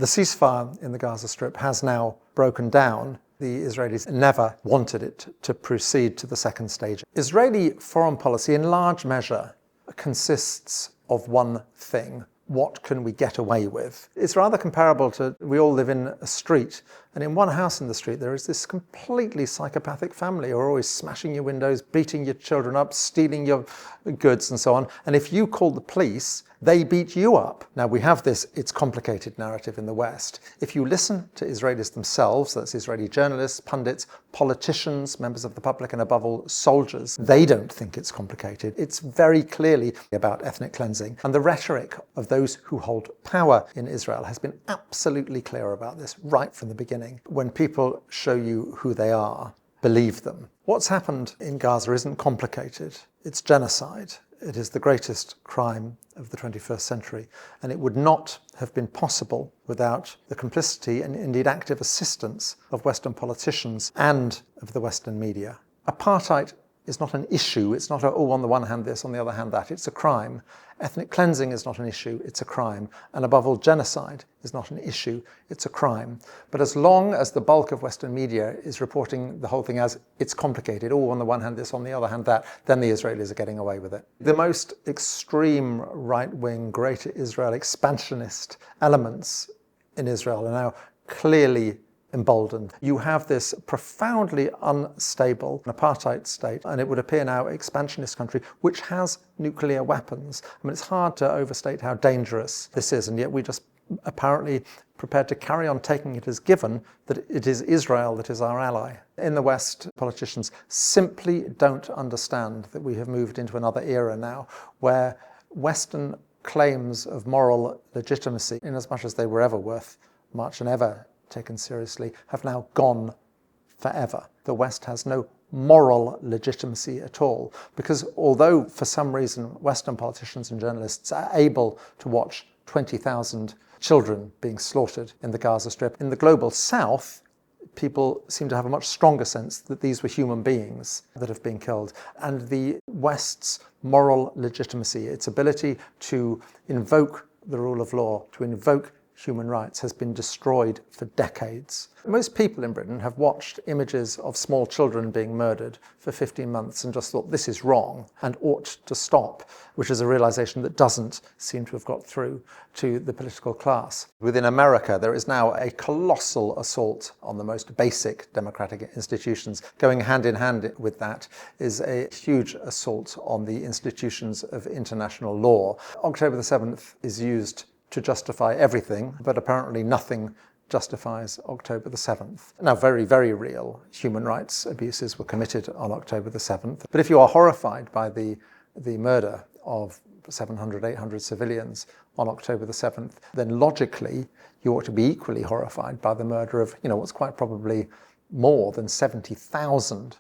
The ceasefire in the Gaza Strip has now broken down. The Israelis never wanted it to proceed to the second stage. Israeli foreign policy, in large measure, consists of one thing. What can we get away with? It's rather comparable to, we all live in a street, and in one house in the street there is this completely psychopathic family who are always smashing your windows, beating your children up, stealing your goods and so on. And if you call the police, they beat you up. Now we have this, it's complicated narrative in the West. If you listen to Israelis themselves, that's Israeli journalists, pundits, politicians, members of the public, and above all, soldiers, they don't think it's complicated. It's very clearly about ethnic cleansing. And the rhetoric of those who hold power in Israel has been absolutely clear about this right from the beginning. When people show you who they are, believe them. What's happened in Gaza isn't complicated. It's genocide. It is the greatest crime of the 21st century, and it would not have been possible without the complicity and indeed active assistance of Western politicians and of the Western media. Apartheid is not an issue. It's not on the one hand this, on the other hand that. It's a crime. Ethnic cleansing is not an issue. It's a crime. And above all, genocide is not an issue. It's a crime. But as long as the bulk of Western media is reporting the whole thing as it's complicated, on the one hand this, on the other hand that, then the Israelis are getting away with it. The most extreme right-wing, Greater Israel expansionist elements in Israel are now clearly emboldened. You have this profoundly unstable apartheid state, and it would appear now expansionist country which has nuclear weapons. I mean, it's hard to overstate how dangerous this is, and yet we just apparently prepared to carry on taking it as given that it is Israel that is our ally. In the West, politicians simply don't understand that we have moved into another era now where Western claims of moral legitimacy, in as much as they were ever worth much and ever taken seriously, have now gone forever. The West has no moral legitimacy at all, because although for some reason Western politicians and journalists are able to watch 20,000 children being slaughtered in the Gaza Strip, in the global South, people seem to have a much stronger sense that these were human beings that have been killed. And the West's moral legitimacy, its ability to invoke the rule of law, to invoke human rights, has been destroyed for decades. Most people in Britain have watched images of small children being murdered for 15 months and just thought this is wrong and ought to stop, which is a realization that doesn't seem to have got through to the political class. Within America, there is now a colossal assault on the most basic democratic institutions. Going hand in hand with that is a huge assault on the institutions of international law. October the 7th is used to justify everything, but apparently nothing justifies October the 7th. Now, very, very real human rights abuses were committed on October the 7th. But if you are horrified by the murder of 700, 800 civilians on October the 7th, then logically you ought to be equally horrified by the murder of, what's quite probably more than 70,000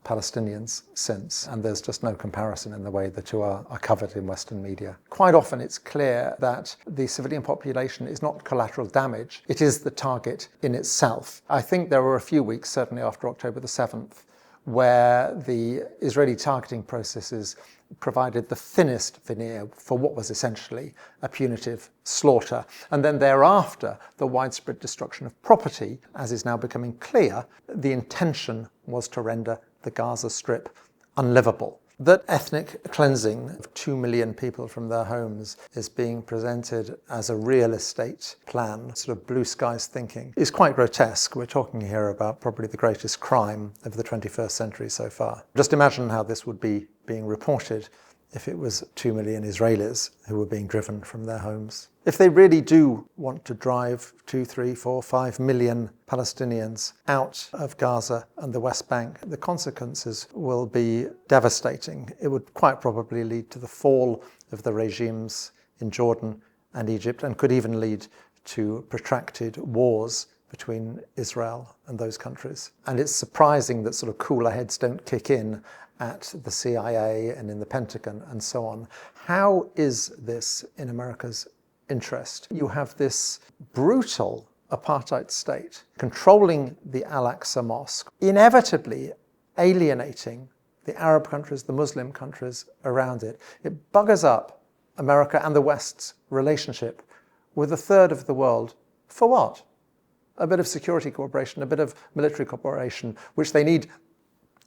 Palestinians since, and there's just no comparison in the way the two are covered in Western media. Quite often it's clear that the civilian population is not collateral damage, it is the target in itself. I think there were a few weeks, certainly after October the 7th, where the Israeli targeting processes provided the thinnest veneer for what was essentially a punitive slaughter. And then thereafter, the widespread destruction of property, as is now becoming clear, the intention was to render the Gaza Strip unlivable. That ethnic cleansing of 2 million people from their homes is being presented as a real estate plan, sort of blue skies thinking, is quite grotesque. We're talking here about probably the greatest crime of the 21st century so far. Just imagine how this would be being reported if it was 2 million Israelis who were being driven from their homes. If they really do want to drive 2, 3, 4, 5 million Palestinians out of Gaza and the West Bank, the consequences will be devastating. It would quite probably lead to the fall of the regimes in Jordan and Egypt, and could even lead to protracted wars between Israel and those countries. And it's surprising that sort of cooler heads don't kick in at the CIA and in the Pentagon and so on. How is this in America's interest? You have this brutal apartheid state controlling the Al-Aqsa Mosque, inevitably alienating the Arab countries, the Muslim countries around it. It buggers up America and the West's relationship with a third of the world For what? A bit of security cooperation, a bit of military cooperation, which they need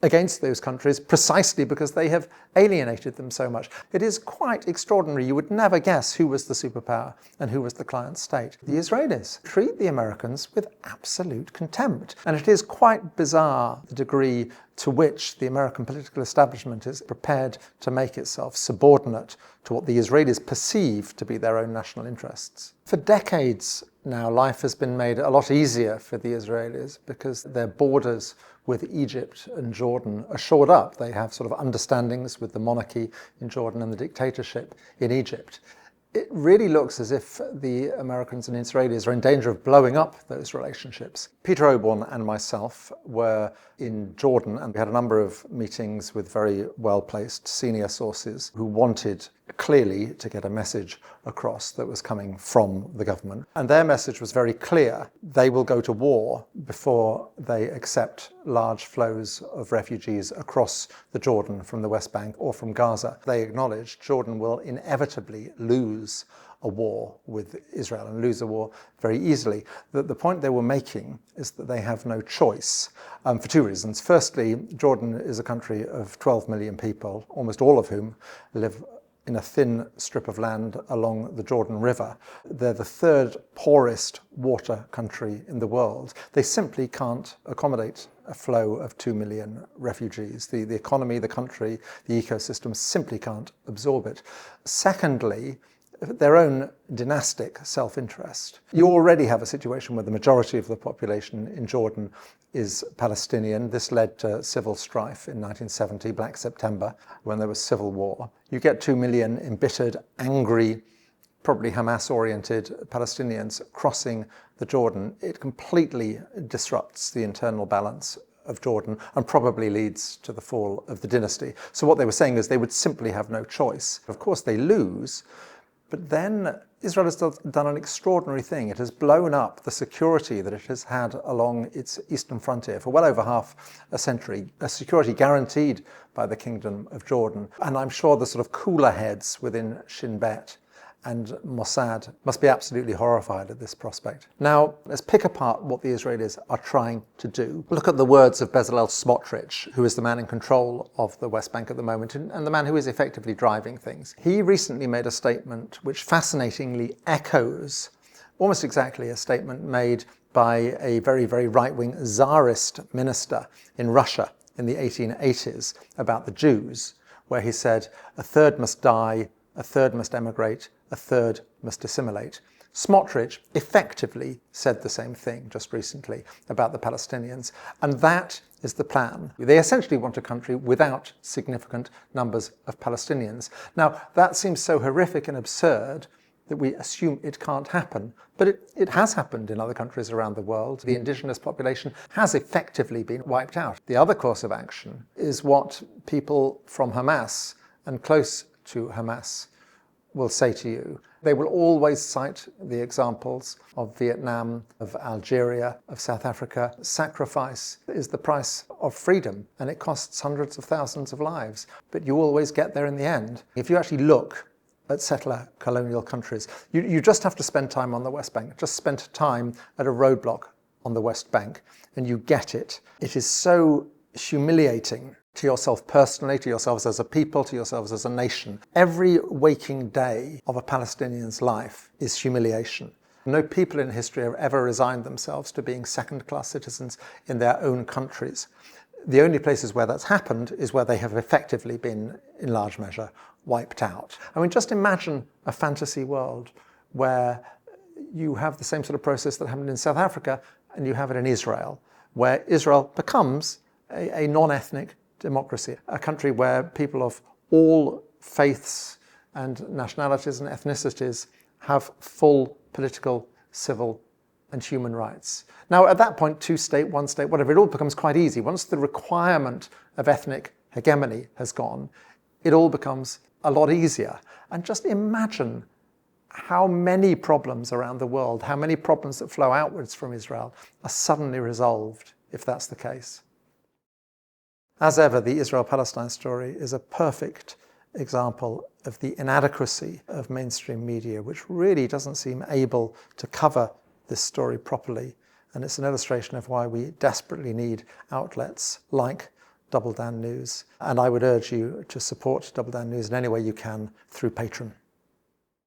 against those countries precisely because they have alienated them so much. It is quite extraordinary. You would never guess who was the superpower and who was the client state. The Israelis treat the Americans with absolute contempt. And it is quite bizarre the degree to which the American political establishment is prepared to make itself subordinate to what the Israelis perceive to be their own national interests. For decades now, life has been made a lot easier for the Israelis because their borders with Egypt and Jordan are shored up. They have sort of understandings with the monarchy in Jordan and the dictatorship in Egypt. It really looks as if the Americans and Israelis are in danger of blowing up those relationships. Peter Oborne and myself were in Jordan, and we had a number of meetings with very well-placed senior sources who wanted clearly to get a message across that was coming from the government. And their message was very clear. They will go to war before they accept large flows of refugees across the Jordan from the West Bank or from Gaza. They acknowledged Jordan will inevitably lose a war with Israel and lose a war very easily. The point they were making is that they have no choice for two reasons. Firstly, Jordan is a country of 12 million people, almost all of whom live in a thin strip of land along the Jordan River. They're the third poorest water country in the world. They simply can't accommodate a flow of 2 million refugees. The economy, the country, the ecosystem simply can't absorb it. Secondly, their own dynastic self-interest. You already have a situation where the majority of the population in Jordan is Palestinian. This led to civil strife in 1970, Black September, when there was civil war. You get 2 million embittered, angry, probably Hamas-oriented Palestinians crossing the Jordan. It completely disrupts the internal balance of Jordan and probably leads to the fall of the dynasty. So what they were saying is they would simply have no choice. Of course, they lose. But then Israel has done an extraordinary thing. It has blown up the security that it has had along its eastern frontier for well over half a century, a security guaranteed by the Kingdom of Jordan. And I'm sure the sort of cooler heads within Shin Bet and Mossad must be absolutely horrified at this prospect. Now, let's pick apart what the Israelis are trying to do. Look at the words of Bezalel Smotrich, who is the man in control of the West Bank at the moment and the man who is effectively driving things. He recently made a statement which fascinatingly echoes almost exactly a statement made by a very, very right-wing Tsarist minister in Russia in the 1880s about the Jews, where he said, "A third must die, a third must emigrate, a third must assimilate." Smotrich effectively said the same thing just recently about the Palestinians, and that is the plan. They essentially want a country without significant numbers of Palestinians. Now, that seems so horrific and absurd that we assume it can't happen, but it has happened in other countries around the world. The indigenous population has effectively been wiped out. The other course of action is what people from Hamas and close to Hamas will say to you. They will always cite the examples of Vietnam, of Algeria, of South Africa. Sacrifice is the price of freedom, and it costs hundreds of thousands of lives, but you always get there in the end. If you actually look at settler colonial countries, you just have to spend time on the West Bank, just spend time at a roadblock on the West Bank, and you get it. It is so humiliating to yourself personally, to yourselves as a people, to yourselves as a nation. Every waking day of a Palestinian's life is humiliation. No people in history have ever resigned themselves to being second-class citizens in their own countries. The only places where that's happened is where they have effectively been, in large measure, wiped out. I mean, just imagine a fantasy world where you have the same sort of process that happened in South Africa and you have it in Israel, where Israel becomes a non-ethnic democracy, a country where people of all faiths and nationalities and ethnicities have full political, civil, and human rights. Now, at that point, two-state, one-state, whatever, it all becomes quite easy. Once the requirement of ethnic hegemony has gone, it all becomes a lot easier. And just imagine how many problems around the world, how many problems that flow outwards from Israel are suddenly resolved if that's the case. As ever, the Israel-Palestine story is a perfect example of the inadequacy of mainstream media, which really doesn't seem able to cover this story properly. And it's an illustration of why we desperately need outlets like Double Down News. And I would urge you to support Double Down News in any way you can through Patreon.